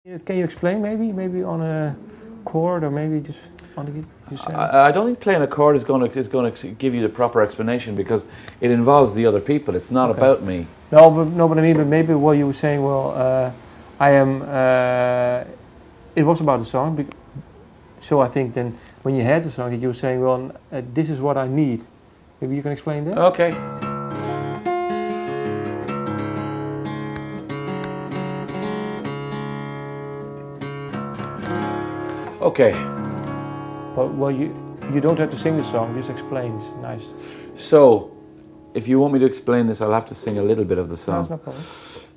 Can you explain maybe on a chord or maybe just on the guitar? I don't think playing a chord is going to give you the proper explanation because it involves the other people. It's not about me. No, but I mean, but maybe what you were saying. Well, I am. It was about the song, so I think then when you had the song, that you were saying, well, this is what I need. Maybe you can explain that. Okay. Okay. But well, you don't have to sing the song. This explains. Nice. So, if you want me to explain this, I'll have to sing a little bit of the song. No, no problem.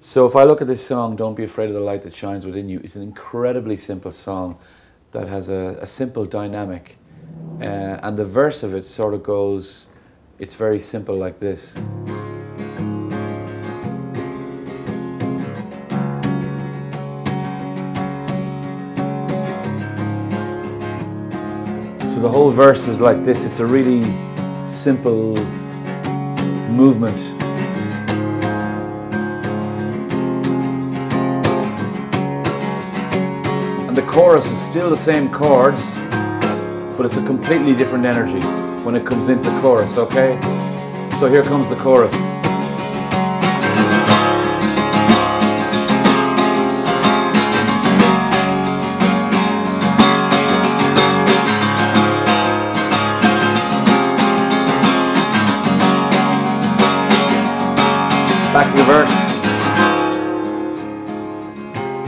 So if I look at this song, Don't Be Afraid of the Light That Shines Within You, it's an incredibly simple song that has a simple dynamic. And the verse of it sort of goes, it's very simple like this. So the whole verse is like this. It's a really simple movement. And the chorus is still the same chords, but it's a completely different energy when it comes into the chorus, okay? So here comes the chorus. Back to the verse.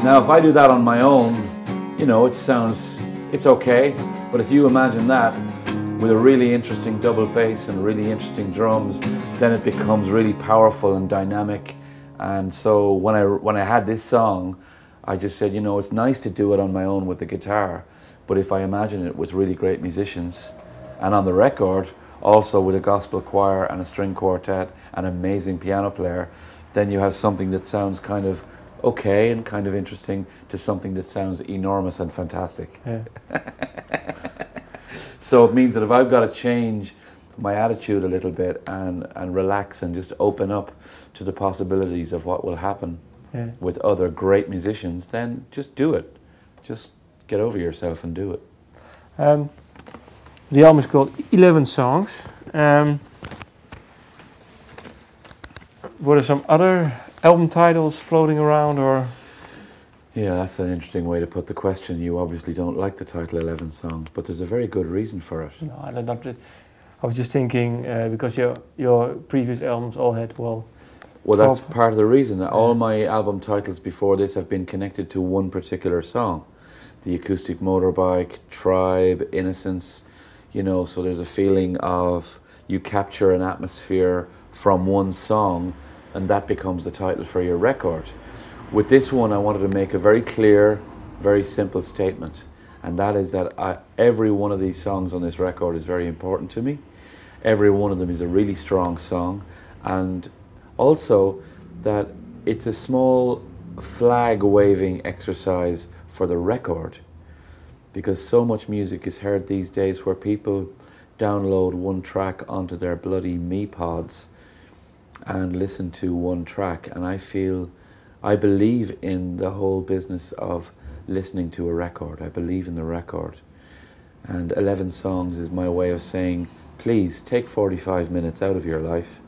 Now if I do that on my own, you know, it's okay, but if you imagine that with a really interesting double bass and really interesting drums, then it becomes really powerful and dynamic. And so when I had this song, I just said, you know, it's nice to do it on my own with the guitar, but if I imagine it with really great musicians, and on the record, also with a gospel choir and a string quartet, an amazing piano player, then you have something that sounds kind of okay and kind of interesting to something that sounds enormous and fantastic. Yeah. So it means that if I've got to change my attitude a little bit and relax and just open up to the possibilities of what will happen with other great musicians, then just do it. Just get over yourself and do it. The album is called 11 Songs. Were there some other album titles floating around, or? Yeah, that's an interesting way to put the question. You obviously don't like the title 11 Songs, but there's a very good reason for it. No, I don't. I was just thinking because your previous albums all had Well, that's part of the reason. All my album titles before this have been connected to one particular song. The Acoustic Motorbike, Tribe, Innocence, you know, so there's a feeling of you capture an atmosphere from one song and that becomes the title for your record. With this one, I wanted to make a very clear, very simple statement, and that is that every one of these songs on this record is very important to me. Every one of them is a really strong song, and also that it's a small flag-waving exercise for the record, because so much music is heard these days where people download one track onto their bloody me-pods and listen to one track, and I believe in the whole business of listening to a record. I believe in the record, and 11 Songs is my way of saying, please take 45 minutes out of your life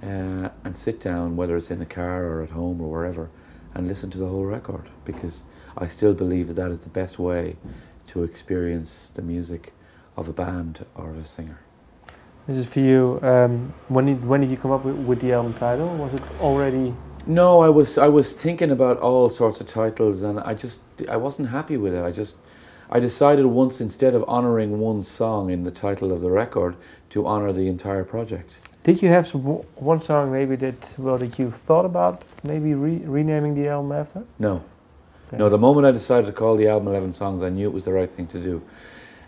and sit down, whether it's in the car or at home or wherever, and listen to the whole record, because I still believe that that is the best way to experience the music of a band or of a singer. This is for you. When did you come up with the album title? Was it already? No, I was thinking about all sorts of titles, and I wasn't happy with it. I decided once, instead of honouring one song in the title of the record, to honour the entire project. Did you have one song maybe that you thought about maybe renaming the album after? No. Okay. No, the moment I decided to call the album 11 Songs, I knew it was the right thing to do.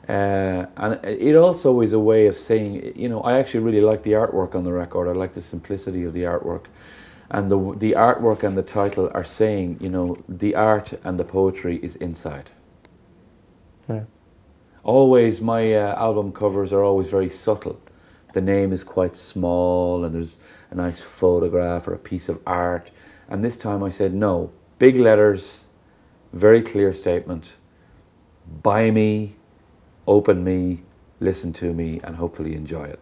And it also is a way of saying, you know, I actually really like the artwork on the record. I like the simplicity of the artwork. And the artwork and the title are saying, you know, the art and the poetry is inside. Yeah. Always, my album covers are always very subtle. The name is quite small and there's a nice photograph or a piece of art. And this time I said, no, big letters, very clear statement. Buy me, open me, listen to me, and hopefully enjoy it.